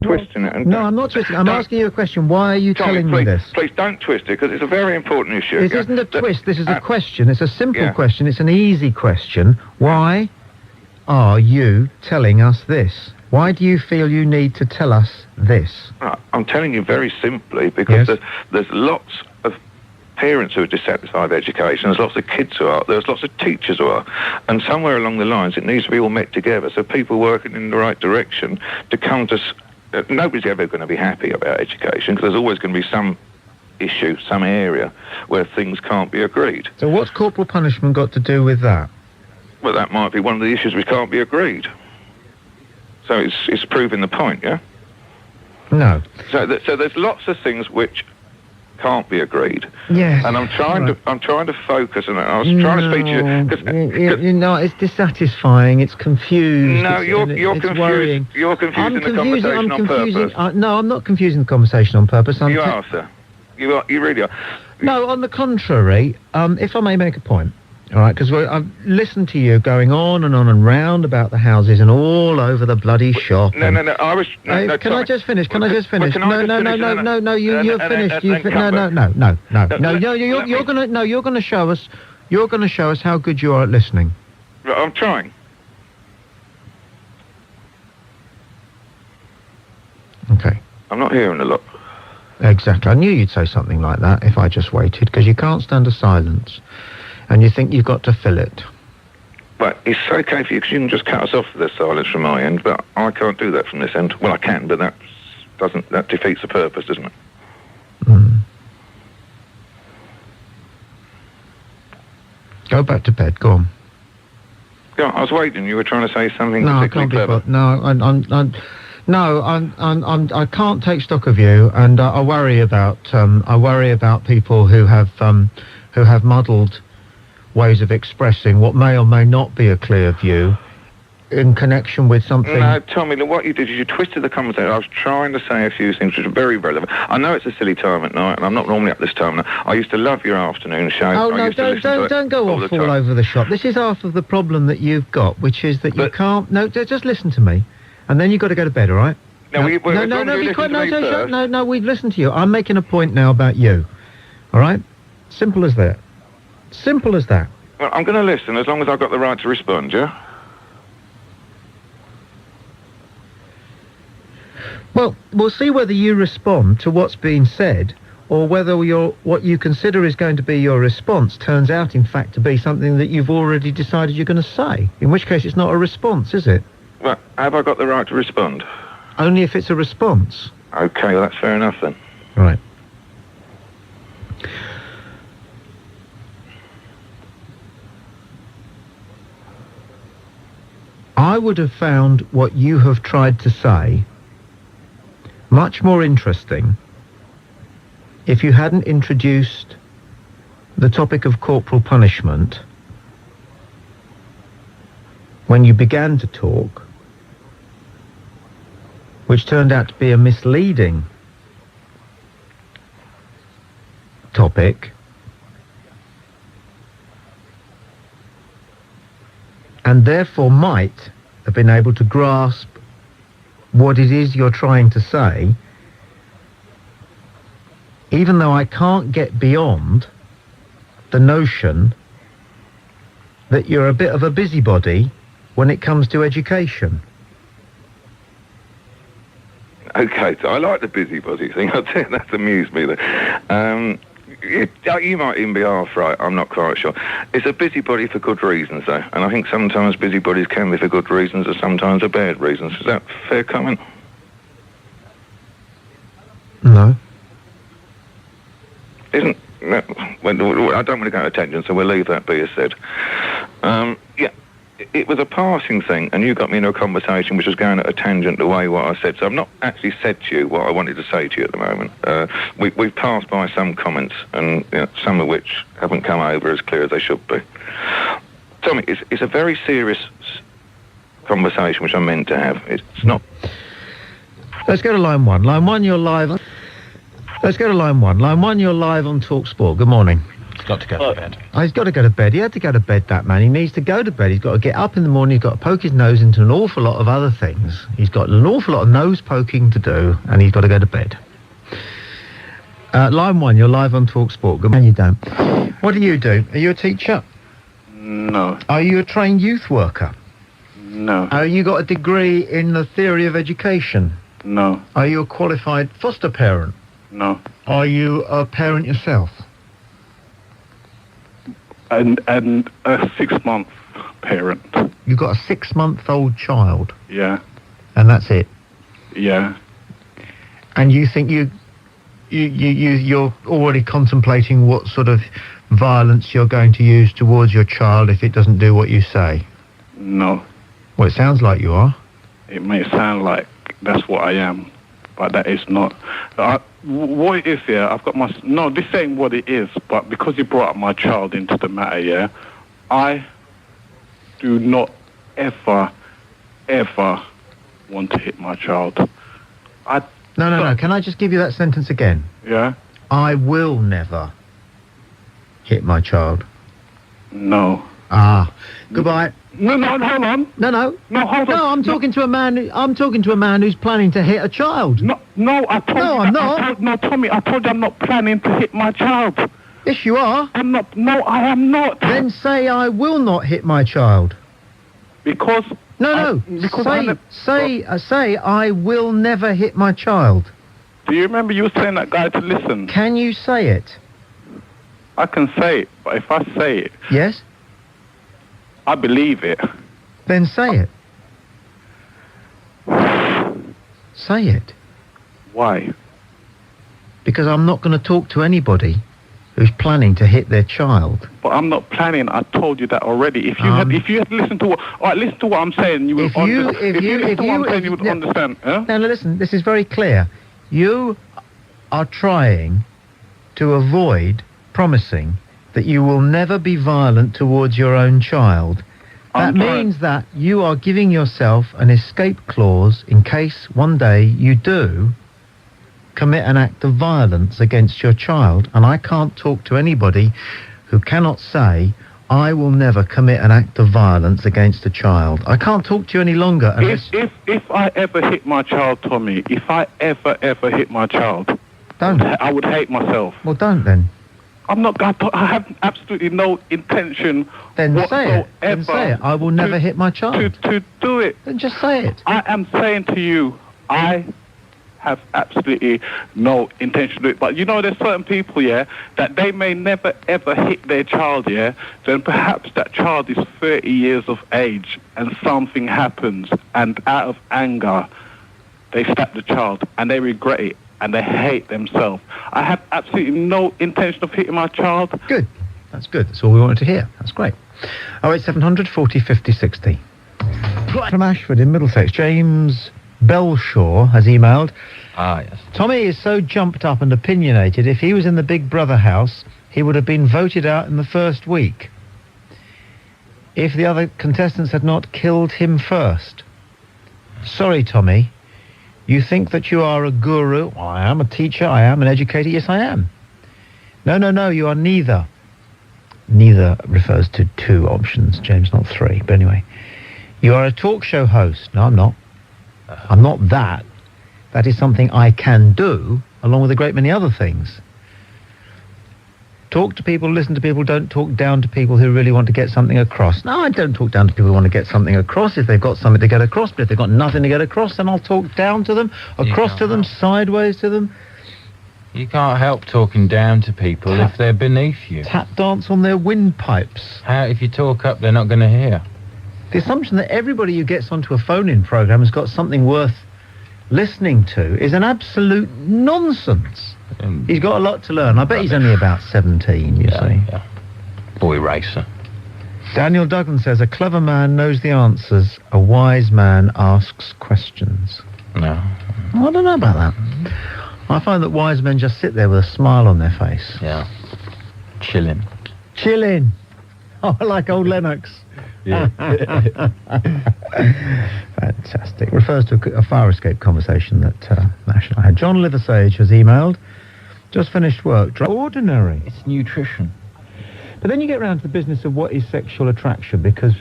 twisting it. No, I'm not twisting. I'm asking you a question. Why are you telling me this? Please don't twist it, because it's a very important issue. This isn't a twist. This is a question. It's a simple question. It's an easy question. Why are you telling us this? Why do you feel you need to tell us this? I'm telling you very simply because there's lots of parents who are dissatisfied with education, there's lots of kids who are, there's lots of teachers who are, and somewhere along the lines it needs to be all met together, so people working in the right direction to come to... nobody's ever going to be happy about education, because there's always going to be some issue, some area where things can't be agreed. So what's corporal punishment got to do with that? Well, that might be one of the issues which can't be agreed. So it's proving the point, yeah? No. So there's lots of things which can't be agreed. Yes. And I'm trying to focus, and I was trying to speak to you. No, it's dissatisfying. It's confused. No, you're confused. Worrying. You're confusing the conversation on purpose. No, I'm not confusing the conversation on purpose. You are, sir. You really are. No, on the contrary, if I may make a point. All right, because I've listened to you going on and round about the houses and all over the bloody shop. No. I was. No, can I just finish? Can I just finish? No. You're finished. No. You're gonna show us. You're gonna show us how good you are at listening. I'm trying. Okay. I'm not hearing a lot. Exactly. I knew you'd say something like that if I just waited, because you can't stand a silence. And you think you've got to fill it. Well, it's okay for you, because you can just cut us off for the silence from my end, but I can't do that from this end. Well, I can, but that defeats the purpose, doesn't it? Go back to bed. Go on. Yeah, I was waiting. You were trying to say something particularly clever. I can't take stock of you, and I worry about people who have muddled ways of expressing what may or may not be a clear view in connection with something... No, Tommy, what you did is you twisted the conversation. I was trying to say a few things which are very relevant. I know it's a silly time at night, and I'm not normally up this time now. I used to love your afternoon show. Oh, no, don't go off all over the shop. This is half of the problem that you've got, which is that you can't... No, just listen to me, and then you've got to go to bed, all right? No, be quiet. No, we've listened to you. I'm making a point now about you, all right? Simple as that. Simple as that. Well, I'm going to listen as long as I've got the right to respond, yeah? Well, we'll see whether you respond to what's being said, or whether what you consider is going to be your response turns out, in fact, to be something that you've already decided you're going to say. In which case, it's not a response, is it? Well, have I got the right to respond? Only if it's a response. Okay, well, that's fair enough then. Right. I would have found what you have tried to say much more interesting if you hadn't introduced the topic of corporal punishment when you began to talk, which turned out to be a misleading topic, and therefore might have been able to grasp what it is you're trying to say, even though I can't get beyond the notion that you're a bit of a busybody when it comes to education. Okay, so I like the busybody thing. I think that's amused me there. You might even be half right, I'm not quite sure. It's a busybody for good reasons, though, and I think sometimes busybodies can be for good reasons or sometimes for bad reasons. Is that a fair comment? No. Isn't... No, well, I don't want to go to tangent, so we'll leave that be as said. Yeah, it was a passing thing, and you got me into a conversation which was going at a tangent away what I said, so I've not actually said to you what I wanted to say to you at the moment. We've passed by some comments, and some of which haven't come over as clear as they should be. Tommy, it's a very serious conversation which I'm meant to have. It's not... Let's go to line one. Line one, you're live. Let's go to line one. Line one, you're live on Talksport. Good morning. Got to go to bed. Oh, he's got to go to bed. He had to go to bed, that man. He needs to go to bed. He's got to get up in the morning. He's got to poke his nose into an awful lot of other things. He's got an awful lot of nose poking to do, and he's got to go to bed. Line 1, you're live on Talksport. Good man, you don't. What do? Are you a teacher? No. Are you a trained youth worker? No. Are you got a degree in the theory of education? No. Are you a qualified foster parent? No. Are you a parent yourself? And a 6-month parent. You've got a 6-month-old child, Yeah. and that's it. Yeah. And you think you're already contemplating what sort of violence you're going to use towards your child if it doesn't do what you say? No. Well, it sounds like you are. It may sound like that's what I am, but that is not. What it is, yeah, I've got my... No, this ain't what it is, but because you brought up my child into the matter, yeah, I do not ever want to hit my child. No. Can I just give you that sentence again? Yeah? I will never hit my child. No. Ah. Goodbye. No, hold on. No, hold on. No, I'm talking to a man. I'm talking to a man who's planning to hit a child. No, I told you. No, I'm not. No, Tommy, I told you I'm not planning to hit my child. Yes, you are. I'm not. No, I am not. Then say I will not hit my child. Because... No. Say I will never hit my child. Do you remember you were saying that guy to listen? Can you say it? I can say it, but if I say it... Yes? I believe it. Then say it. Say it. Why? Because I'm not going to talk to anybody who's planning to hit their child. But I'm not planning. I told you that already. If you had listened to what... All right, listen to what I'm saying. You would understand. You would understand. Huh? Now, listen, this is very clear. You are trying to avoid promising that you will never be violent towards your own child. That means that you are giving yourself an escape clause in case one day you do commit an act of violence against your child. And I can't talk to anybody who cannot say, I will never commit an act of violence against a child. I can't talk to you any longer unless... If I ever hit my child, Tommy, if I ever hit my child... Don't. I would hate myself. Well, don't then. I'm not... I have absolutely no intention then whatsoever... Say it. I will never hit my child. To do it. Then just say it. I am saying to you, I have absolutely no intention to do it. But you know, there's certain people, yeah, that they may never ever hit their child, yeah, then perhaps that child is 30 years of age and something happens and out of anger they slap the child and they regret it and they hate themselves. I have absolutely no intention of hitting my child. Good. That's good. That's all we wanted to hear. That's great. 08700 40 50 60. From Ashford in Middlesex, James Belshaw has emailed. Yes. Tommy is so jumped up and opinionated, if he was in the Big Brother house, he would have been voted out in the first week. If the other contestants had not killed him first. Sorry, Tommy. You think that you are a guru? Well, I am a teacher. I am an educator. Yes, I am. No, you are neither. Neither refers to 2 options, James, not 3. But anyway. You are a talk show host. No, I'm not. I'm not that. That is something I can do, along with a great many other things. Talk to people, listen to people, don't talk down to people who really want to get something across. No, I don't talk down to people who want to get something across if they've got something to get across, but if they've got nothing to get across, then I'll talk down to them, across to them, sideways to them. You can't help talking down to people if they're beneath you. Tap dance on their windpipes. How, if you talk up, they're not going to hear. The assumption that everybody who gets onto a phone-in program has got something worth listening to is an absolute nonsense. He's got a lot to learn. I bet he's only about 17, you see. Yeah. Boy racer. Daniel Duggan says, a clever man knows the answers, a wise man asks questions. No. I don't know about that. I find that wise men just sit there with a smile on their face. Yeah. Chilling. Oh, I like old Lennox. Yeah. Fantastic. Refers to a fire escape conversation that Nash and I had. John Liversage has emailed. Just finished work. Ordinary. It's nutrition. But then you get round to the business of what is sexual attraction, because,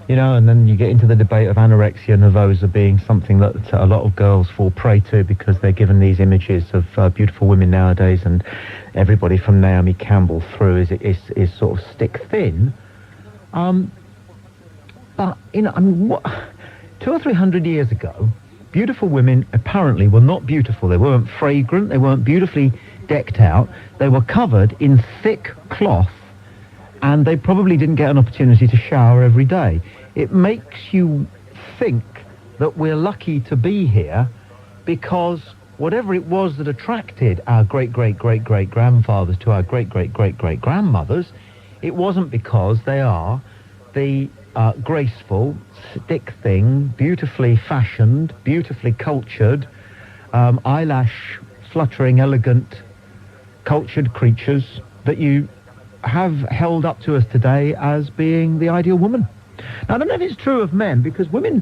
you know, and then you get into the debate of anorexia nervosa being something that a lot of girls fall prey to because they're given these images of beautiful women nowadays, and everybody from Naomi Campbell through is sort of stick thin. But, you know, I mean, 200 or 300 years ago, beautiful women apparently were not beautiful. They weren't fragrant, they weren't beautifully decked out. They were covered in thick cloth, and they probably didn't get an opportunity to shower every day. It makes you think that we're lucky to be here, because whatever it was that attracted our great-great-great-great-grandfathers to our great-great-great-great-grandmothers, it wasn't because they are the graceful, stick-thing, beautifully fashioned, beautifully cultured, eyelash-fluttering, elegant, cultured creatures that you have held up to us today as being the ideal woman. Now, I don't know if it's true of men, because women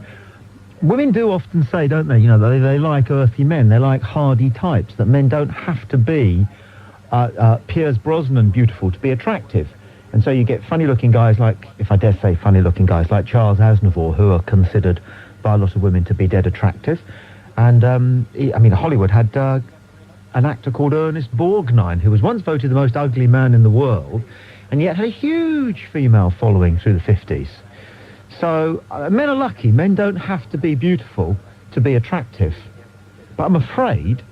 do often say, don't they, you know, they like earthy men, they like hardy types, that men don't have to be Piers Brosnan beautiful to be attractive. And so you get funny-looking guys like, if I dare say funny-looking guys like Charles Aznavour, who are considered by a lot of women to be dead attractive. And, I mean, Hollywood had an actor called Ernest Borgnine, who was once voted the most ugly man in the world, and yet had a huge female following through the 50s. So men are lucky. Men don't have to be beautiful to be attractive. But I'm afraid,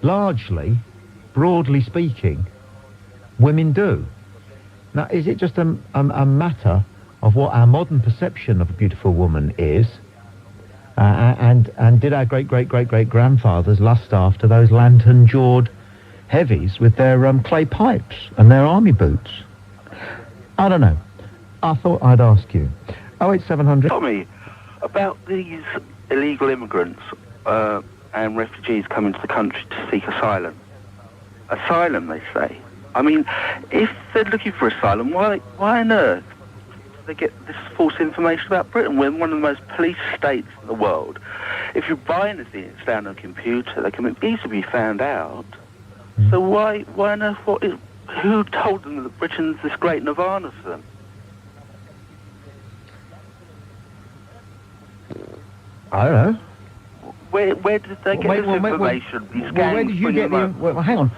largely, broadly speaking, women do. Now, is it just a matter of what our modern perception of a beautiful woman is? And did our great-great-great-great-grandfathers lust after those lantern-jawed heavies with their clay pipes and their army boots? I don't know. I thought I'd ask you. 08700. Tommy, about these illegal immigrants and refugees coming to the country to seek asylum. Asylum, they say. I mean, if they're looking for asylum, why on earth do they get this false information about Britain? We're one of the most policed states in the world. If you buy anything that's down on a computer, they can easily be found out. So why on earth, who told them that Britain's this great nirvana for them? I don't know. Where did they get this information? These gangs where did you get bring them well, hang on.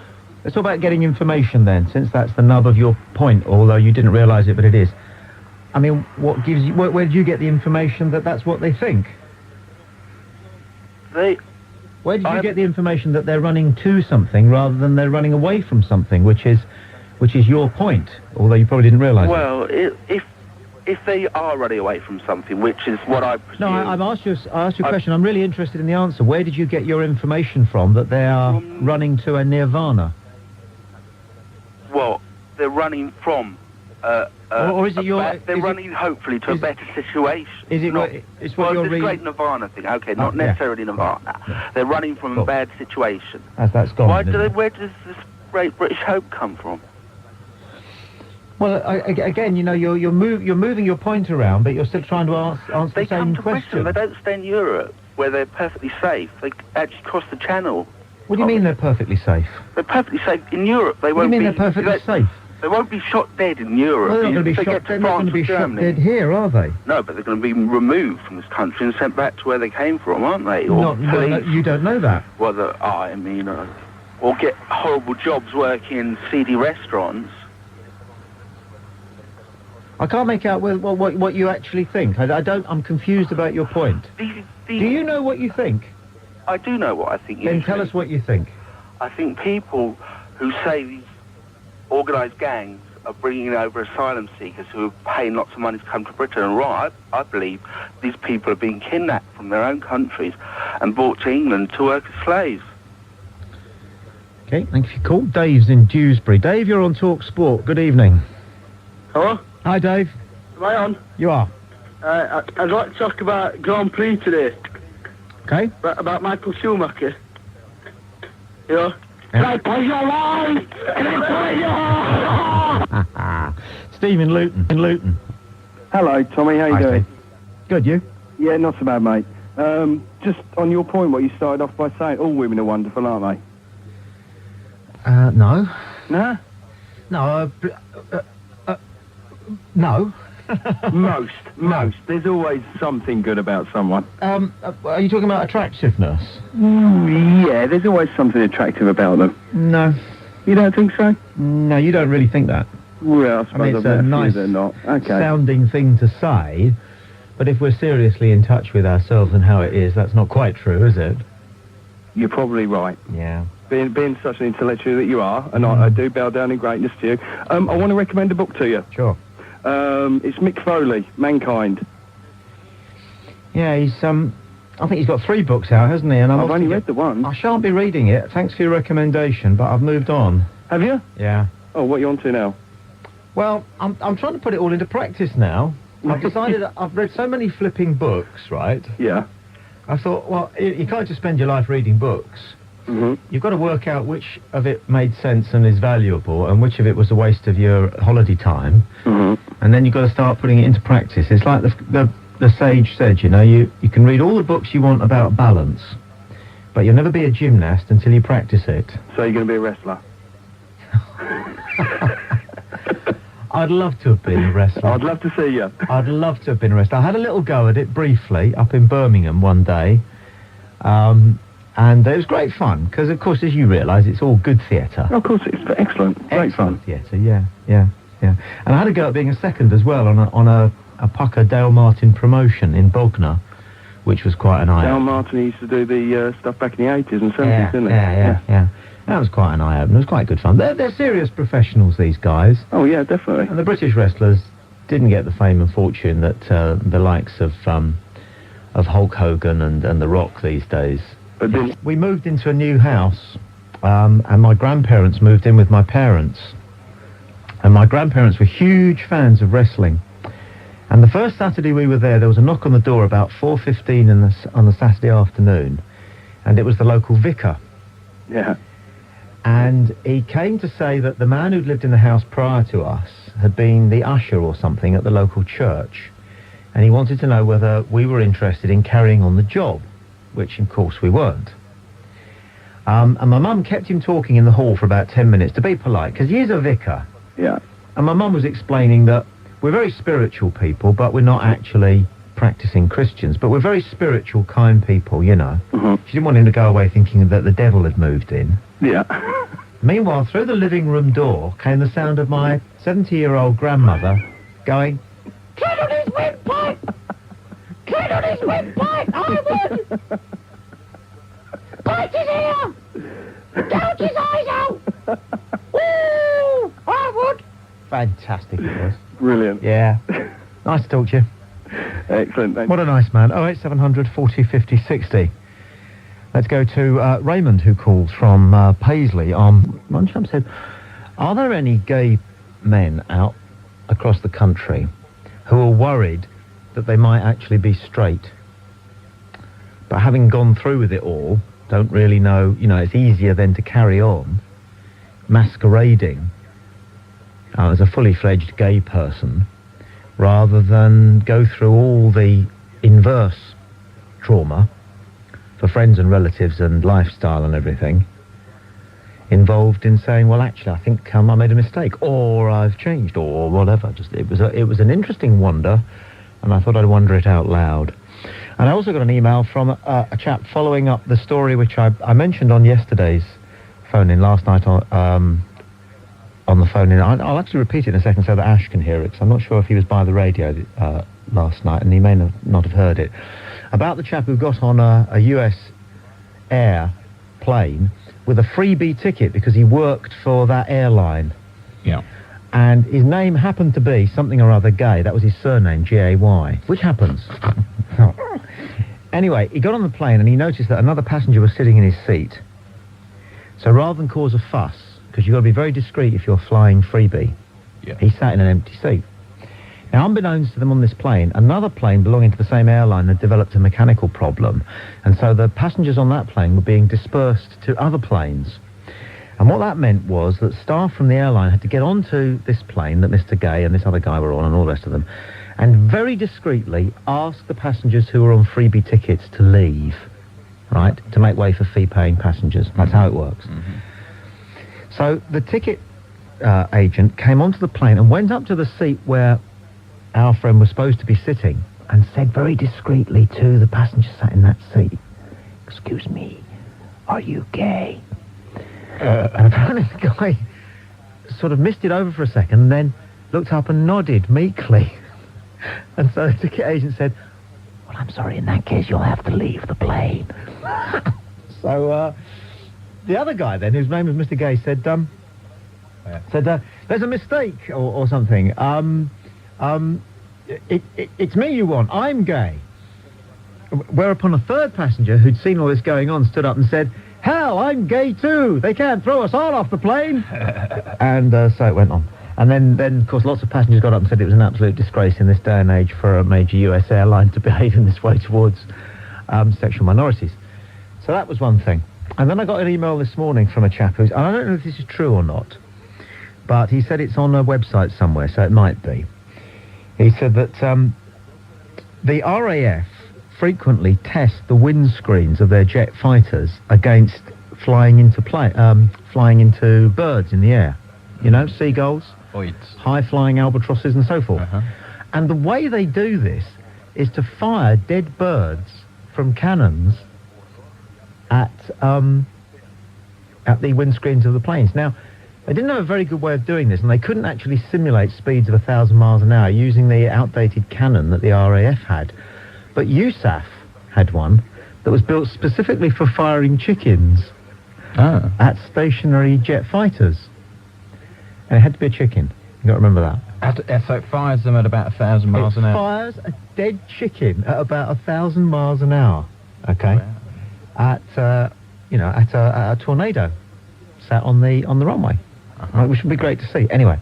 Let's talk about getting information then, since that's the nub of your point, although you didn't realise it, but it is. I mean, what gives you... Where did you get the information that that's what they think? Where did you get the information that they're running to something rather than they're running away from something, which is your point, although you probably didn't realise it? Well, if they are running away from something, which is what I presume... No, I asked you a question. I'm really interested in the answer. Where did you get your information from that they are running to a nirvana? Well, they're running from... or is it your... they're running, hopefully, to a better situation. Is it not, it's what you're reading? Great nirvana thing. Okay, not necessarily nirvana. Yeah. They're running from a bad situation. As that's gone. Where does this great British hope come from? Well, again, you know, you're moving your point around, but you're still trying to answer the same question. They come to Britain. They don't stay in Europe, where they're perfectly safe. They actually cross the channel. What do you mean they're perfectly safe? They're perfectly safe in Europe. They won't be... What do you mean they're perfectly safe? They won't be shot dead in Europe. Well, they're not going to be shot dead here, are they? No, but they're going to be removed from this country and sent back to where they came from, aren't they? Or you don't know that. Well, or get horrible jobs working in seedy restaurants. I can't make out what you actually think. I'm confused about your point. Do you know what you think? I do know what I think. Then tell us what you think. I think people who say these organised gangs are bringing over asylum seekers who are paying lots of money to come to Britain are right. I believe these people are being kidnapped from their own countries and brought to England to work as slaves. Okay, thank you for your call. Dave's in Dewsbury. Dave, you're on Talksport. Good evening. Hello? Hi, Dave. Am I on? You are. I'd like to talk about Grand Prix today. Okay. About Michael Schumacher. You know? Steve in Luton. Hello, Tommy. How you doing? Steve. Good, you? Yeah, not so bad, mate. Just on your point, what you started off by saying, all women are wonderful, aren't they? No. No? No, No. Most. There's always something good about someone. Are you talking about attractiveness? Yeah, there's always something attractive about them. No. You don't think so? No, you don't really think that. Well, I suppose I mean, it's a nice not. Okay. sounding thing to say, but if we're seriously in touch with ourselves and how it is, that's not quite true, is it? You're probably right. Yeah. Being such an intellectual that you are, and I do bow down in greatness to you, I want to recommend a book to you. Sure. It's Mick Foley, Mankind. Yeah, he's I think he's got 3 books out, hasn't he? And I've only read the one. I shan't be reading it. Thanks for your recommendation, but I've moved on. Have you? Yeah. Oh, what are you on to now? Well, I'm trying to put it all into practice now. I've decided that I've read so many flipping books, right? Yeah. I thought, well, you can't just spend your life reading books. Mm-hmm. You've got to work out which of it made sense and is valuable and which of it was a waste of your holiday time. Mm-hmm. And then you've got to start putting it into practice. It's like the sage said, you know, you can read all the books you want about balance, but you'll never be a gymnast until you practice it. So you're going to be a wrestler? I'd love to have been a wrestler. I'd love to see you. I'd love to have been a wrestler. I had a little go at it briefly up in Birmingham one day. And it was great fun, because, of course, as you realise, it's all good theatre. Of course, it's excellent. Great fun. Theatre, yeah. And I had a go at being a second as well on a Pucker Dale Martin promotion in Bognor, which was quite an eye-opener. Dale Martin used to do the stuff back in the 80s and 70s, didn't he? Yeah. That was quite an eye-opener. It was quite good fun. They're serious professionals, these guys. Oh, yeah, definitely. And the British wrestlers didn't get the fame and fortune that the likes of Hulk Hogan and The Rock these days. But then, We moved into a new house, and my grandparents moved in with my parents. And my grandparents were huge fans of wrestling. And the first Saturday we were there was a knock on the door about 4:15 on the Saturday afternoon, and it was the local vicar. yeah. And he came to say that the man who'd lived in the house prior to us had been the usher or something at the local church, and he wanted to know whether we were interested in carrying on the job, which of course we weren't. And my mum kept him talking in the hall for about 10 minutes to be polite, because he is a vicar. Yeah. And my mum was explaining that we're very spiritual people, but we're not actually practicing Christians, but we're very spiritual, kind people, you know. Mm-hmm. She didn't want him to go away thinking that the devil had moved in. Yeah. Meanwhile, through the living room door came the sound of my 70-year-old grandmother going, "Get on his windpipe! Get on his windpipe! I would! Bite his ear! Gouge his eyes out! Woo! I would!" Fantastic it was. Brilliant. Yeah. Nice to talk to you. Excellent. Thanks. What a nice man. 08700 40 50 60. Let's go to Raymond, who calls from Paisley. One chap said, are there any gay men out across the country who are worried that they might actually be straight, but having gone through with it all, don't really know, you know, it's easier then to carry on masquerading as a fully fledged gay person rather than go through all the inverse trauma for friends and relatives and lifestyle and everything involved in saying, well, actually, I think I made a mistake, or I've changed, or whatever. Just it was an interesting wonder, and I thought I'd wonder it out loud. And I also got an email from a chap following up the story which I mentioned on yesterday's phone-in last night on the phone-in. I'll actually repeat it in a second so that Ash can hear it, because I'm not sure if he was by the radio last night, and he may not have heard it. About the chap who got on a US Air plane with a freebie ticket because he worked for that airline. Yeah. And his name happened to be something or other gay. That was his surname, G-A-Y, which happens. Anyway, he got on the plane and he noticed that another passenger was sitting in his seat. So rather than cause a fuss, because you've got to be very discreet if you're flying freebie, he sat in an empty seat. Now, unbeknownst to them on this plane, another plane belonging to the same airline had developed a mechanical problem, and so the passengers on that plane were being dispersed to other planes. And what that meant was that staff from the airline had to get onto this plane that Mr. Gay and this other guy were on and all the rest of them, and very discreetly ask the passengers who were on freebie tickets to leave, right, to make way for fee-paying passengers. That's how it works. So the ticket agent came onto the plane and went up to the seat where our friend was supposed to be sitting and said very discreetly to the passenger sat in that seat, "Excuse me, are you gay?" And apparently the guy sort of missed it over for a second and then looked up and nodded meekly. And so the ticket agent said, "Well, I'm sorry, in that case you'll have to leave the plane." So the other guy then, whose name was Mr. Gay, said, "There's a mistake," or something. It's me you want. I'm gay. Whereupon a third passenger who'd seen all this going on stood up and said, "Hell, I'm gay too. They can't throw us all off the plane." And so it went on. And then, of course, lots of passengers got up and said it was an absolute disgrace in this day and age for a major US airline to behave in this way towards sexual minorities. So that was one thing. And then I got an email this morning from a chap who's, and I don't know if this is true or not, but he said it's on a website somewhere, so it might be. He said that the RAF frequently test the windscreens of their jet fighters against flying into birds in the air. You know, seagulls, high-flying albatrosses and so forth. And the way they do this is to fire dead birds from cannons at the windscreens of the planes. Now, they didn't have a very good way of doing this, and they couldn't actually simulate speeds of 1,000 miles an hour using the outdated cannon that the RAF had. But USAF had one that was built specifically for firing chickens at stationary jet fighters. And it had to be a chicken. You've got to remember that. So it fires them at about 1,000 miles an hour? It fires a dead chicken at about 1,000 miles an hour, okay? Wow. At a tornado sat on the runway, which would be great to see. Anyway,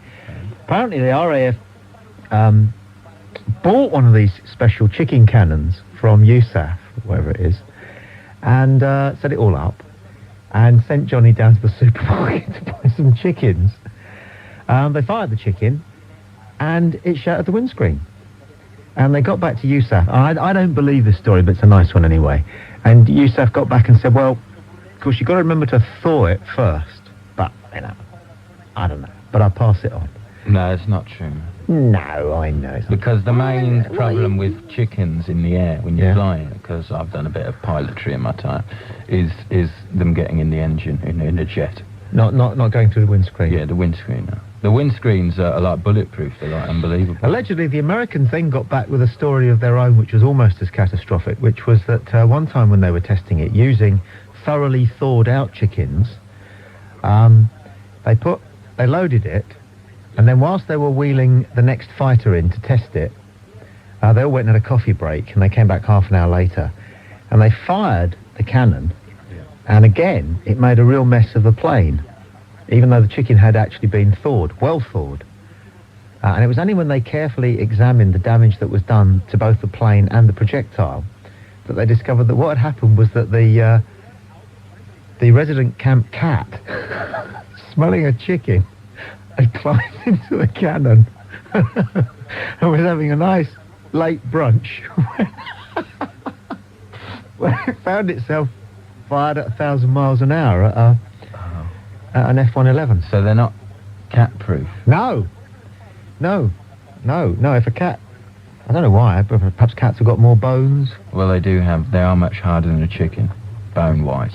apparently the RAF bought one of these special chicken cannons from USAF, whatever it is, and set it all up and sent Johnny down to the supermarket to buy some chickens. They fired the chicken and it shattered the windscreen. And they got back to USAF. I don't believe this story, but it's a nice one anyway. And USAF got back and said, well, of course, you've got to remember to thaw it first. But, I don't know. But I'll pass it on. No, it's not true. No, I know. It's not because the main problem with chickens in the air when you're flying, because I've done a bit of pilotry in my time, is them getting in the engine, in a jet. Not going through the windscreen? Yeah, the windscreen. No. The windscreens are like bulletproof. They're like unbelievable. Allegedly, the Americans then got back with a story of their own, which was almost as catastrophic, which was that one time when they were testing it, using thoroughly thawed-out chickens, they loaded it, and then whilst they were wheeling the next fighter in to test it, they all went and had a coffee break, and they came back half an hour later, and they fired the cannon, and again, it made a real mess of the plane, even though the chicken had actually been thawed, well thawed. And it was only when they carefully examined the damage that was done to both the plane and the projectile that they discovered that what had happened was that the resident camp cat, smelling a chicken, had climbed into the cannon and was having a nice late brunch when it found itself fired at 1,000 miles an hour at an F-111. So they're not cat-proof? No. If a cat... I don't know why, but perhaps cats have got more bones. Well, they are much harder than a chicken, bone-wise.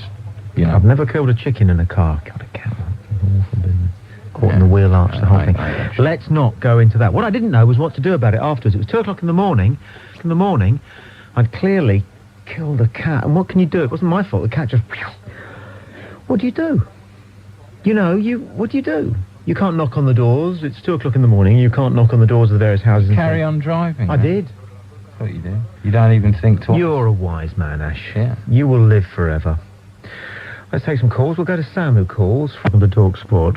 You know. I've never killed a chicken in a car. Killed a cat. Caught in the wheel arch, the whole thing. Let's not go into that. What I didn't know was what to do about it afterwards. It was 2 o'clock in the morning. I'd clearly killed a cat. And what can you do? It wasn't my fault. The cat just... What do you do? What do you do? You can't knock on the doors. It's 2 o'clock in the morning. You can't knock on the doors of the various houses. Carry on driving. I did. That's what you do. You don't even think twice. You're a wise man, Ash. Yeah. You will live forever. Let's take some calls. We'll go to Sam, who calls from the Talksport.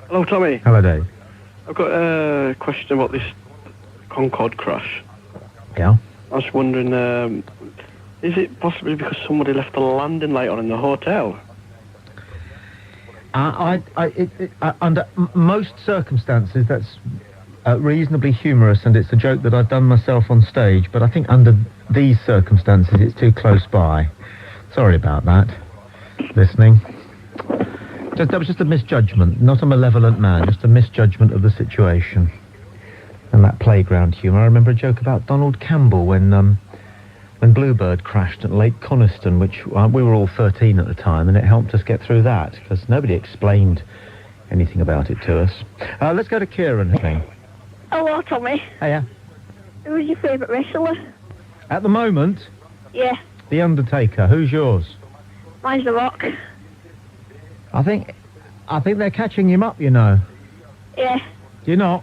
Hello, Tommy. Hello, Dave. I've got a question about this Concorde crash. Yeah? I was wondering, is it possibly because somebody left the landing light on in the hotel? Under most circumstances, that's reasonably humorous, and it's a joke that I've done myself on stage, but I think under these circumstances, it's too close by. Sorry about that. Listening. That was just a misjudgment, not a malevolent man, just a misjudgment of the situation. And that playground humour. I remember a joke about Donald Campbell when Bluebird crashed at Lake Coniston, which we were all 13 at the time, and it helped us get through that, because nobody explained anything about it to us. Let's go to Kieran. Hello, Tommy. Hiya. Who's your favourite wrestler? At the moment, Yeah, The Undertaker. Who's yours? mine's The Rock. I think they're catching him up, you know. Yeah, Do you not?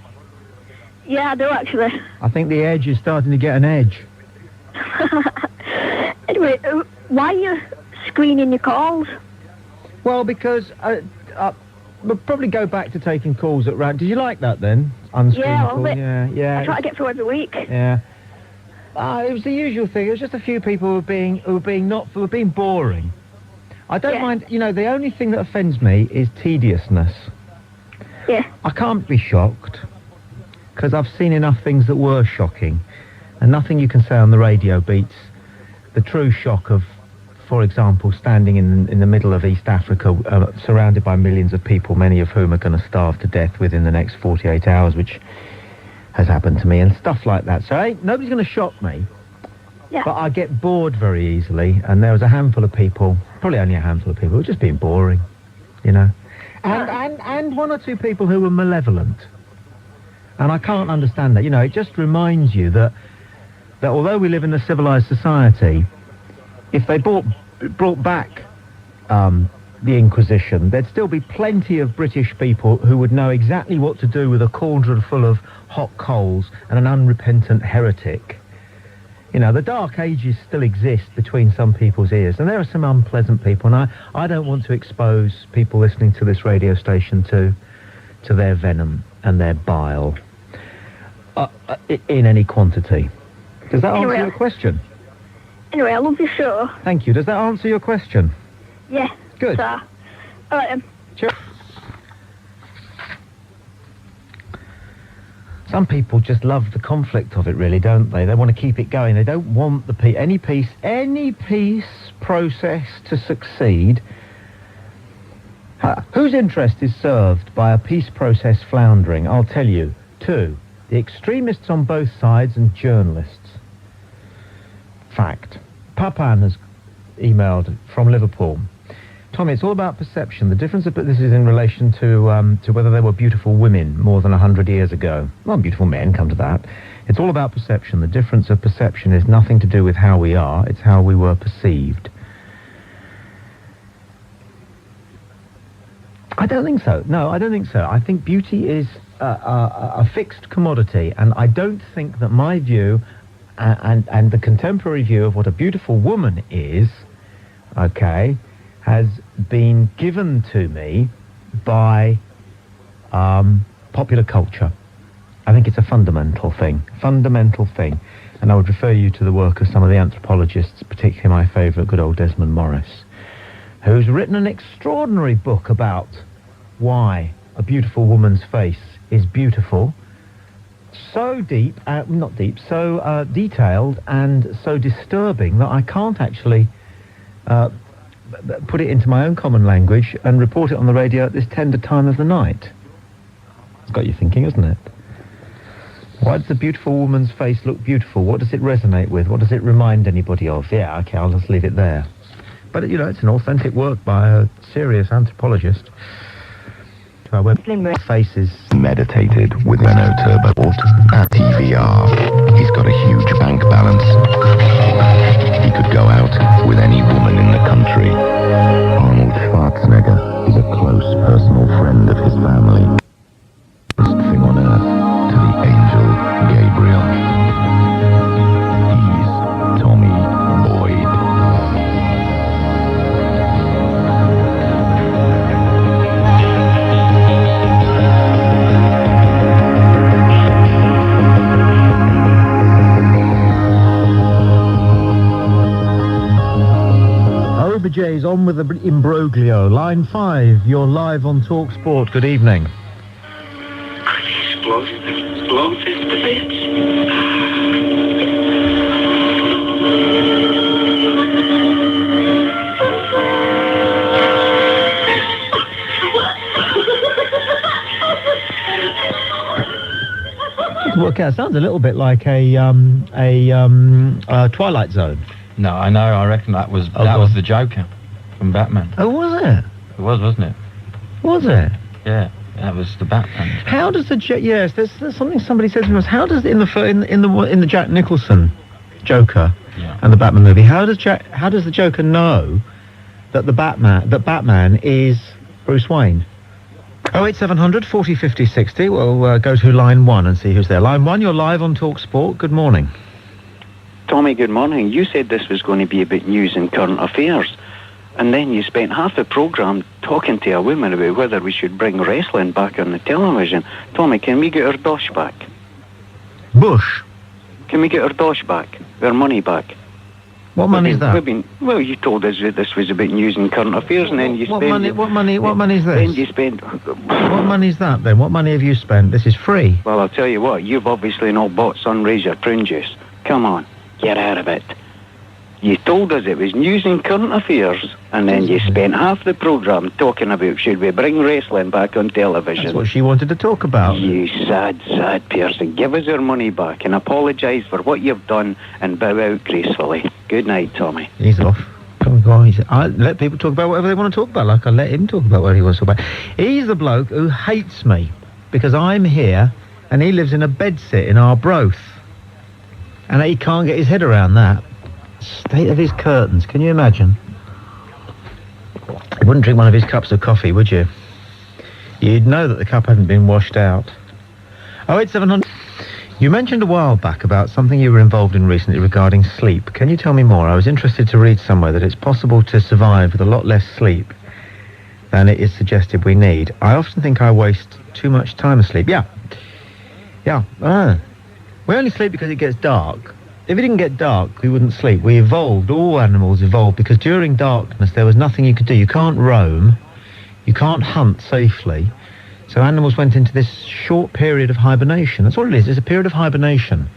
yeah, I do actually. I think the Edge is starting to get an edge. Anyway, why are you screening your calls? Well, because we'll probably go back to taking calls at random. Did you like that then? Unscreened Yeah, I love call? it. Yeah. I try to get through every week. Yeah. It was the usual thing. It was just a few people who were being boring. I don't mind. You know, the only thing that offends me is tediousness. Yeah. I can't be shocked because I've seen enough things that were shocking, and nothing you can say on the radio beats the true shock of, for example, standing in the middle of East Africa, surrounded by millions of people, many of whom are going to starve to death within the next 48 hours, which has happened to me, and stuff like that. So nobody's going to shock me. Yeah. But I get bored very easily, and there was a handful of people, probably only a handful of people, who were just being boring, you know. And one or two people who were malevolent. And I can't understand that. You know, it just reminds you that although we live in a civilized society, if they brought back the Inquisition, there'd still be plenty of British people who would know exactly what to do with a cauldron full of hot coals and an unrepentant heretic. You know, the Dark Ages still exist between some people's ears, and there are some unpleasant people, and I don't want to expose people listening to this radio station to their venom and their bile in any quantity. Does that answer your question? Anyway, I love your show. Thank you. Does that answer your question? Yeah. Good. So, all right then. Cheers. Some people just love the conflict of it, really, don't they? They want to keep it going. They don't want any peace process to succeed. Whose interest is served by a peace process floundering? I'll tell you. 2, the extremists on both sides and journalists. Fact. Papan has emailed from Liverpool. Tommy, it's all about perception. The difference, but this is in relation to whether there were beautiful women more than 100 years ago. Well, beautiful men, come to that. It's all about perception. The difference of perception is nothing to do with how we are. It's how we were perceived. I don't think so. No, I don't think so. I think beauty is a fixed commodity, and I don't think that my view and the contemporary view of what a beautiful woman is, okay, has been given to me by popular culture. I think it's a fundamental thing. And I would refer you to the work of some of the anthropologists, particularly my favourite, good old Desmond Morris, who's written an extraordinary book about why a beautiful woman's face is beautiful. So deep, so detailed and so disturbing that I can't actually put it into my own common language and report it on the radio at this tender time of the night. It's got you thinking, isn't it? Why does a beautiful woman's face look beautiful? What does it resonate with? What does it remind anybody of? Yeah, okay, I'll just leave it there. But, you know, it's an authentic work by a serious anthropologist. Faces meditated with Renault Turbo at TVR. He's got a huge bank balance. He could go out with any woman in the country. Arnold Schwarzenegger is a close personal friend of his family. First thing on earth to the angel Gabriel. He's Tommy Boyd. Jay's on with the imbroglio. Line 5, you're live on Talksport. Good evening. Explosive to bits. to work out. It sounds a little bit like a Twilight Zone. No, I know. I reckon that was the Joker from Batman. Oh, was it? It was, wasn't it? Was it? Yeah, that was the Batman. How does the yes? There's something somebody said to me was, how does in the Jack Nicholson Joker and the Batman movie, how does the Joker know that Batman is Bruce Wayne? 08700 40 50 60. We'll go to line 1 and see who's there. Line 1, you're live on Talksport. Good morning. Tommy, good morning. You said this was going to be about news and current affairs, and then you spent half the programme talking to a woman about whether we should bring wrestling back on the television. Tommy, can we get our dosh back? Bush? Can we get our dosh back? Our money back? What money is that? Well, you told us that this was about news and current affairs, and then you What spent... money is this? Then you spent... What money is that, then? What money have you spent? This is free. Well, I'll tell you what, you've obviously not bought Sunraysia prune juice. Come on, get out of it. You told us it was news and current affairs, and then you spent half the programme talking about should we bring wrestling back on television. That's what she wanted to talk about. You sad person. Give us our money back and apologise for what you've done and bow out gracefully. Good night, Tommy. He's off. I let people talk about whatever they want to talk about, like I let him talk about what he wants to talk about. He's the bloke who hates me because I'm here and he lives in a bedsit in Arbroath. And he can't get his head around that. State of his curtains, can you imagine? You wouldn't drink one of his cups of coffee, would you? You'd know that the cup hadn't been washed out. 08700. You mentioned a while back about something you were involved in recently regarding sleep. Can you tell me more? I was interested to read somewhere that it's possible to survive with a lot less sleep than it is suggested we need. I often think I waste too much time asleep. Yeah. We only sleep because it gets dark. If it didn't get dark, we wouldn't sleep. We evolved, all animals evolved, because during darkness there was nothing you could do. You can't roam, you can't hunt safely. So animals went into this short period of hibernation. That's all it is. It's a period of hibernation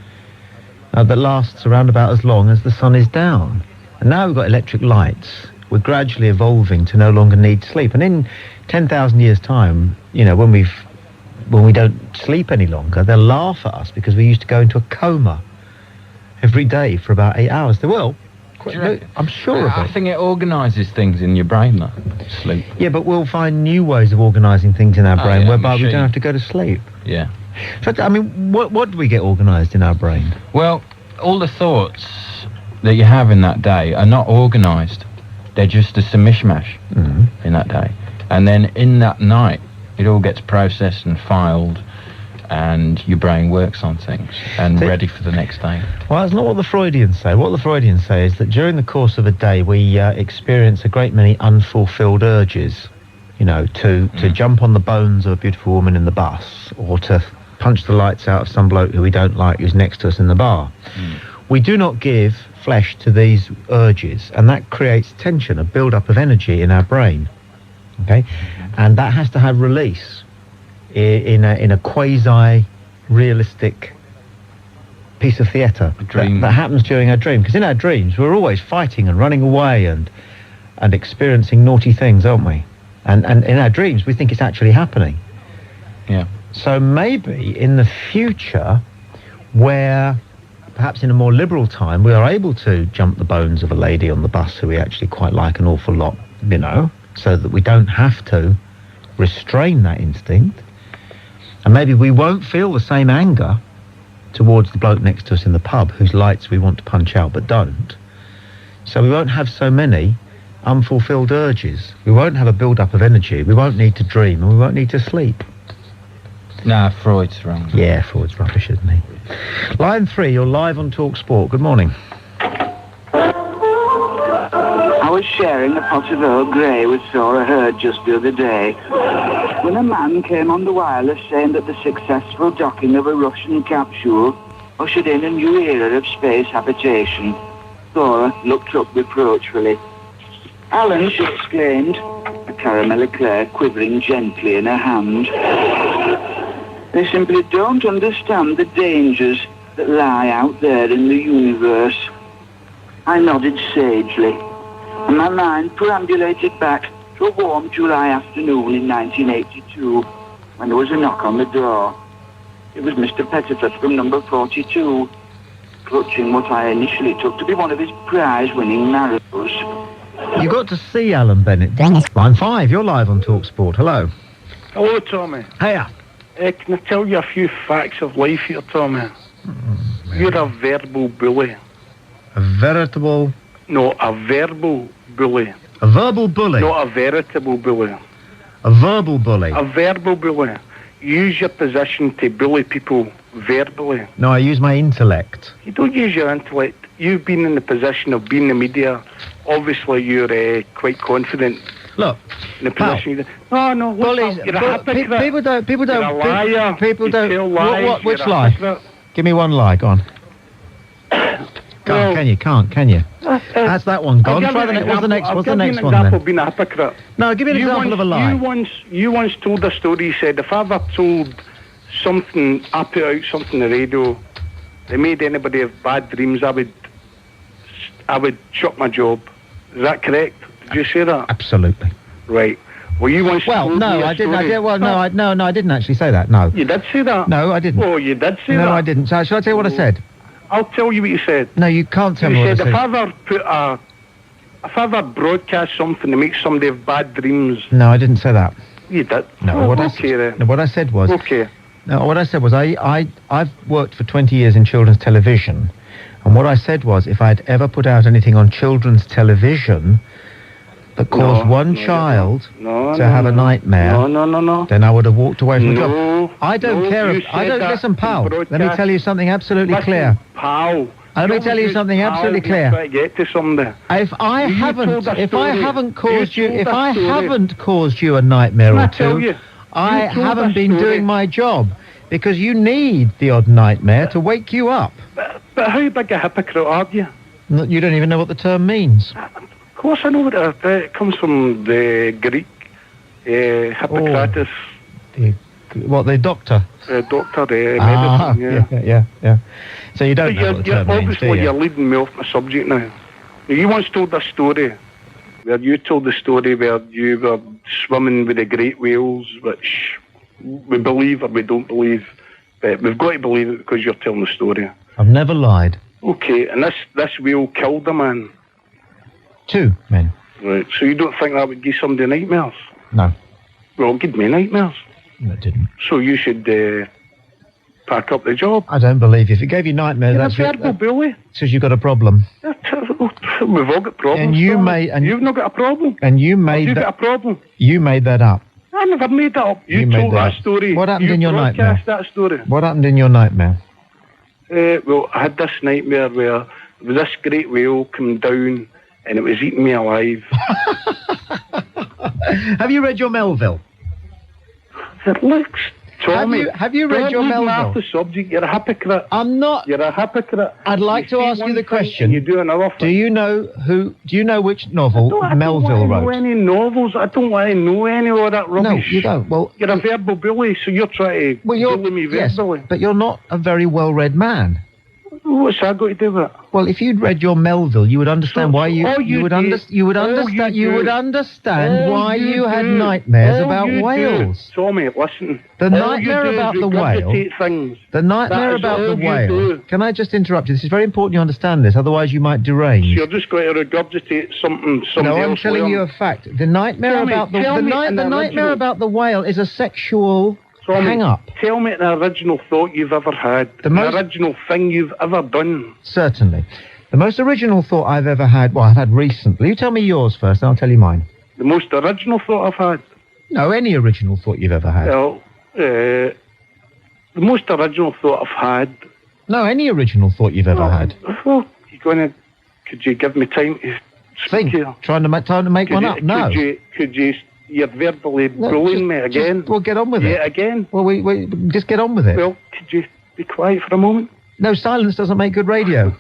that lasts around about as long as the sun is down. And now we've got electric lights. We're gradually evolving to no longer need sleep. And in 10,000 years' time, when we don't sleep any longer, they'll laugh at us because we used to go into a coma every day for about 8 hours. They will. I'm sure of it. I think it organises things in your brain, though. Sleep. Yeah, but we'll find new ways of organising things in our brain whereby we don't have to go to sleep. Yeah. So, I mean, what do we get organised in our brain? Well, all the thoughts that you have in that day are not organised. They're just a mishmash in that day. And then in that night, it all gets processed and filed, and your brain works on things and ready for the next day. Well, that's not what the Freudians say. What the Freudians say is that during the course of a day, we experience a great many unfulfilled urges, to jump on the bones of a beautiful woman in the bus, or to punch the lights out of some bloke who we don't like who's next to us in the bar. We do not give flesh to these urges, and that creates tension, a build-up of energy in our brain. Okay? And that has to have release in a quasi-realistic piece of theatre that happens during our dream. Because in our dreams, we're always fighting and running away and experiencing naughty things, aren't we? And in our dreams, we think it's actually happening. Yeah. So maybe in the future, where perhaps in a more liberal time, we are able to jump the bones of a lady on the bus who we actually quite like an awful lot, so that we don't have to restrain that instinct. And maybe we won't feel the same anger towards the bloke next to us in the pub whose lights we want to punch out but don't. So we won't have so many unfulfilled urges. We won't have a build-up of energy. We won't need to dream, and we won't need to sleep. Nah, Freud's wrong. Yeah, Freud's rubbish, isn't he? Line 3, you're live on Talksport. Good morning. I was sharing a pot of Earl Grey with Sora Hurd just the other day when a man came on the wireless saying that the successful docking of a Russian capsule ushered in a new era of space habitation. Sora looked up reproachfully. Alan, she exclaimed, a caramel eclair quivering gently in her hand. They simply don't understand the dangers that lie out there in the universe. I nodded sagely, and my mind perambulated back to a warm July afternoon in 1982, when there was a knock on the door. It was Mr. Pettifer from number 42, clutching what I initially took to be one of his prize-winning narrows. You got to see Alan Bennett. Line 5, you're live on Talksport. Hello. Hello, Tommy. Hiya. Can I tell you a few facts of life here, Tommy? You're a verbal bully. A veritable... No, a verbal bully. A verbal bully? Not a veritable bully. A verbal bully? A verbal bully. Use your position to bully people verbally. No, I use my intellect. You don't use your intellect. You've been in the position of being the media. Obviously, you're quite confident. Look, in the position. No, bullies. You're a hypocrite. People don't. You're a liar. People don't. Tell lies. Which You're a lie? hypocrite. Give me one lie. Go on. Can you? That's that one gone. Try the next. What's the next? What's the next one then? I'll give you an example of being a hypocrite. No, give me an example of a lie. You once told a story. You said if I ever told something, I put out something on the radio, they made anybody have bad dreams, I would chuck my job. Is that correct? Did you say that? Absolutely. Right. Well, you once told me I didn't. Well, no, I didn't actually say that. No. You did say that. No, I didn't. Oh, you did say that. No, I didn't. So, shall I tell you what I said? I'll tell you what you said. No, you can't tell me what I said. You said if I ever broadcast something to make somebody have bad dreams. No, I didn't say that. You did. No, what I said was. Okay. No, what I said was I've worked for 20 years in children's television, and what I said was if I'd ever put out anything on children's television that caused one child to have a nightmare, then I would have walked away from the job. I don't care. Listen, pal. Let me tell you something absolutely clear. Pal. Let me tell you something absolutely clear. Try to get to somebody. If I haven't caused you a nightmare or two, I haven't been doing my job, because you need the odd nightmare to wake you up. But how big a hypocrite are you? You don't even know what the term means. Of course I know what it comes from the Greek, Hippocrates. The doctor? Doctor, medicine, yeah. So you don't know what the term means, obviously, do you? You're leading me off my subject now. You once told a story where you told the story where you were swimming with the great whales, which we believe or we don't believe, but we've got to believe it because you're telling the story. I've never lied. Okay, and this whale killed a man. 2 men. Right, so you don't think that would give somebody nightmares? No. Well, it gave me nightmares. No, it didn't. So you should pack up the job. I don't believe you. If it gave you nightmares, You're a verbal bully. Says you've got a problem. We've all got problems. And you've not got a problem. And you made got a problem. You made that up. I never made that up. You told that story. What happened in your nightmare? That story. What happened in your nightmare? Well, I had this nightmare where this great whale came down and it was eating me alive. Have you read your Melville? It looks... Tommy, have you read your Melville? Off the subject. You're a hypocrite. I'm not. You're a hypocrite. I'd like to ask you the question. You do another thing. Do you know which novel Melville wrote? I don't know any novels. I don't want to know any of that rubbish. No, you don't. Well, you're a verbal bully, so you're trying to bully me verbally. Yes, but you're not a very well-read man. What's that got to do with it? Well, if you'd read your Melville, you would understand why you would understand why you had nightmares about whales. Tommy, listen. The nightmare about the whale. The nightmare about the whale. Can I just interrupt you? This is very important you understand this, otherwise you might derange. So you're just going to regurgitate something. No, I'm telling you a fact. The nightmare about the whale is a sexual hang up. Tell me the original thought you've ever had. The original thing you've ever done. Certainly. The most original thought I've ever had, well, I've had recently. You tell me yours first, and I'll tell you mine. The most original thought I've had? No, any original thought you've ever had. Well, the most original thought I've had... No, any original thought you've ever had. Well, could you give me time to think? Trying to make one up? No. You're verbally bullying me again. We'll get on with it. Yeah, again. Well, we just get on with it. Well, could you be quiet for a moment? No, silence doesn't make good radio.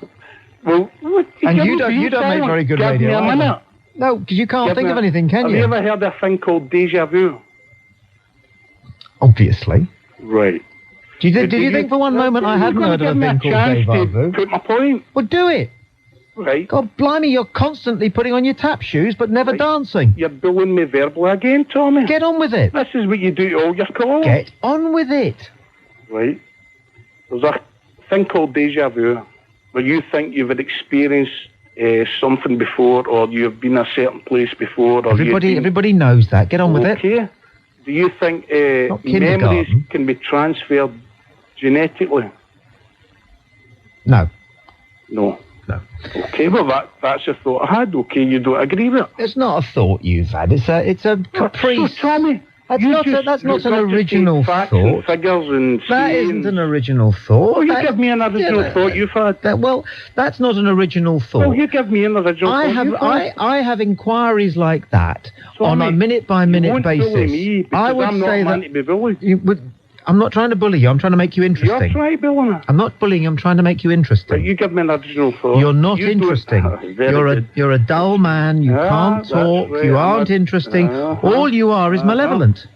Well, you don't make very good radio. Give me a minute. No, because you can't think of anything, can you? Have you ever heard of a thing called déjà vu? Obviously. Right. Did you think for one moment I hadn't heard of a thing called déjà vu? Put my point. Well, do it. Right. God blimey, you're constantly putting on your tap shoes but never dancing. You're bullying me verbally again, Tommy. Get on with it. This is what you do to all your callers. Get on with it. Right. There's a thing called deja vu, where you think you've experienced something before, or you've been a certain place before. Or Everybody knows that. Get on with it. Okay. Do you think Not memories kindergarten. can be transferred genetically? No. No. No. Okay, well that's a thought I had. Okay, you don't agree with it. It's not a thought you've had. It's a caprice. So, Tommy, That's you not just an original facts thought. and figures and That sayings. isn't an original thought. Oh, you That- give me an original thought you've had. well, that's not an original thought. Well, you give me an original I thought have you've had. I have inquiries like that on a Tommy, minute by you minute won't basis. bully me because I would I'm not say a man that to be bullied. you would. I'm not trying to bully you. I'm trying to make you interesting. You're trying to bully me. I'm not bullying you. I'm trying to make you interesting. But you give me an original thought. You're not You don't- interesting. Very good. You're a dull man. You Ah, can't that's talk. right, You I'm aren't not- interesting. Uh-huh. All you are is malevolent.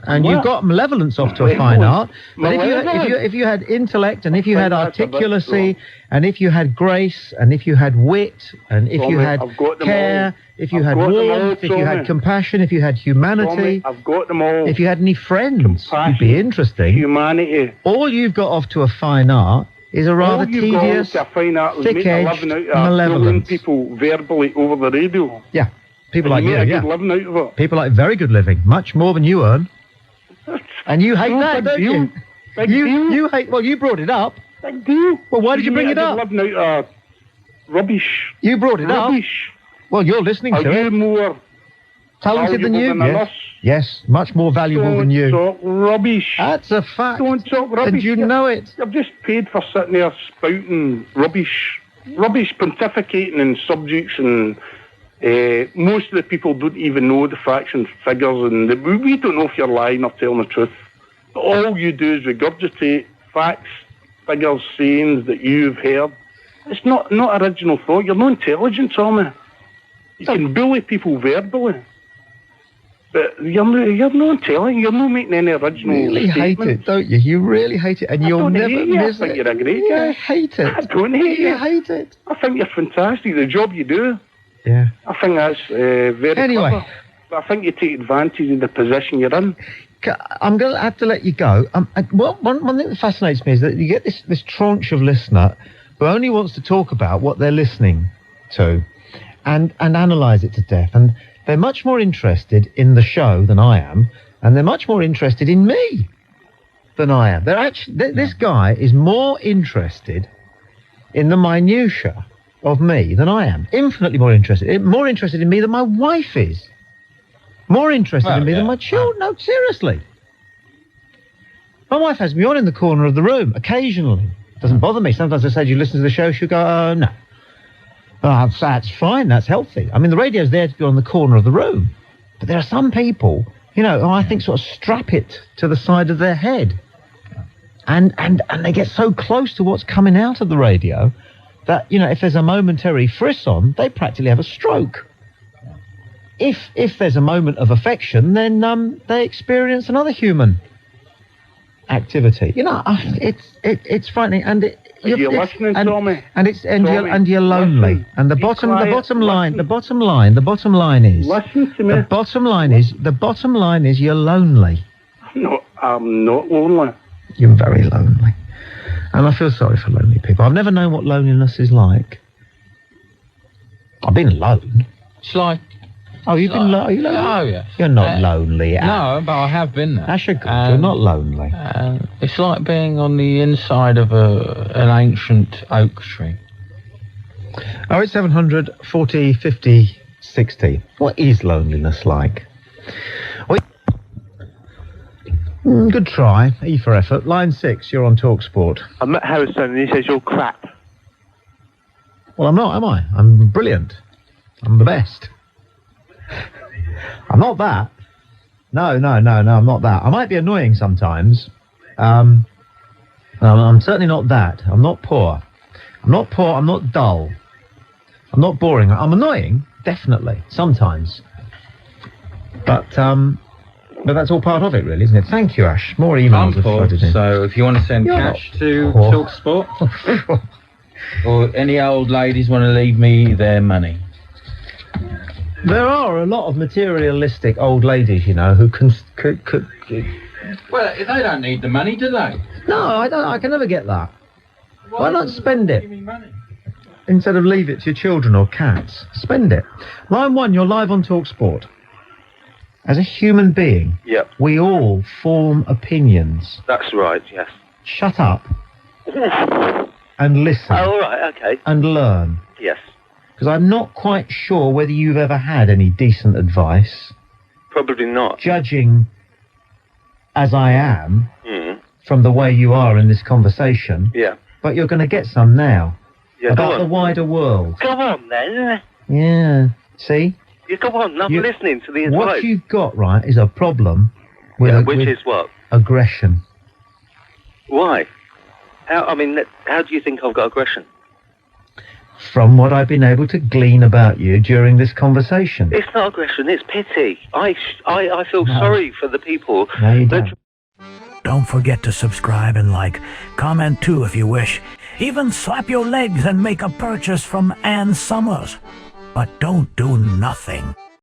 And What? you've got malevolence off to a fine art. But Malevolent? if you had intellect, and if you had that's a bit articulacy, strong. and if you had grace, and if you had wit, and if you Tommy, had I've got them care, all. if you I've had got them all, warmth, if you had Tommy. compassion, if you had humanity, Tommy, I've got them all. if you had any friends, you'd Compassion, be interesting. Humanity. All you've got off to a fine art is a rather All you've got tedious, to find out is make a thick-edged living out of bullying malevolence. people verbally over the radio. Yeah, people like you you, make a yeah. good living out of it. People like very good living, much more than you earn. And you hate No, that, big don't deal. you? Big deal. You hate. Well, you brought it up. Big deal. Well, why did you bring it up? Living out of rubbish. You brought it up. Rubbish. Well, you're listening Are to you it. more Talented than you? valuable than Yes. us? Yes, much more valuable Don't than you. talk rubbish. That's a fact. Don't talk rubbish. And you know it. You're just paid for sitting there spouting rubbish. Rubbish, pontificating in subjects, and most of the people don't even know the facts and figures, and we don't know if you're lying or telling the truth. All you do is regurgitate facts, figures, sayings that you've heard. It's not original thought. You're not intelligent, Tommy. You can bully people verbally, but you're not intelligent. You're not making any original You really hate statements. it, don't you? You really hate it, and I you'll don't never hate you. I miss think it. you're a great Yeah, guy. I hate it. I don't hate you. You hate it. I think you're fantastic. The job you do, Yeah. I think that's very Anyway. clever. But I think you take advantage of the position you're in. I'm going to have to let you go. One thing that fascinates me is that you get this tranche of listener who only wants to talk about what they're listening to and analyse it to death. And they're much more interested in the show than I am, and they're much more interested in me than I am. They're actually, this guy is more interested in the minutiae of me than I am. Infinitely more interested. More interested in me than my wife is. More interested in me than my children. No, seriously. My wife has me on in the corner of the room, occasionally. Doesn't bother me. Sometimes I say, do you listen to the show? She'll go, no. Oh, that's fine. That's healthy. I mean, the radio's there to be on the corner of the room. But there are some people, who I think sort of strap it to the side of their head. And they get so close to what's coming out of the radio that, if there's a momentary frisson, they practically have a stroke. If there's a moment of affection, then they experience another human activity. It's frightening, and You're listening, Tommy. and you're lonely. Listen. And the Be bottom quiet. the bottom line is Listen to me. the bottom line is you're lonely. No, I'm not lonely. You're very lonely, and I feel sorry for lonely people. I've never known what loneliness is like. I've been alone. It's like... Oh, you've been lonely? Are you lonely? Oh, yeah. You're not lonely. No, but I have been there. Asher, you're not lonely. It's like being on the inside of an ancient oak tree. 08700 40 50 60. What is loneliness like? Good try. E for effort. Line 6, you're on Talksport. I met Harrison and he says you're crap. Well, I'm not, am I? I'm brilliant. I'm the best. I'm not that. No, I'm not that. I might be annoying sometimes. I'm certainly not that. I'm not poor. I'm not dull. I'm not boring. I'm annoying, definitely, sometimes. But that's all part of it, really, isn't it? Thank you, Ash. More emails I'm have poor, flooded in. so if you want to send You're cash not to poor. Talksport, or any old ladies want to leave me their money. There are a lot of materialistic old ladies, who can Well, they don't need the money, do they? No, I don't. I can never get that. Why not wouldn't spend they it? give me money? Instead of leave it to your children or cats. Spend it. Line 1, you're live on Talksport. As a human being, Yep, we all form opinions. that's right, yes. Shut up and listen Oh, all right, okay. and learn. Yes, Because I'm not quite sure whether you've ever had any decent advice. probably not. Judging as I am Mm. from the way you are in this conversation, Yeah. but you're going to get some now Yeah, about go the on. wider world. Go on, then. Yeah. See? You go on, I'm You- listening to the What advice. you've got, right, is a problem with, Yeah, which with is what? aggression. Why? How do you think I've got aggression? From what I've been able to glean about you during this conversation. It's not aggression, it's pity. I feel No. sorry for the people No, you that... don't. Don't forget to subscribe and like. Comment too if you wish. Even slap your legs and make a purchase from Ann Summers. But don't do nothing.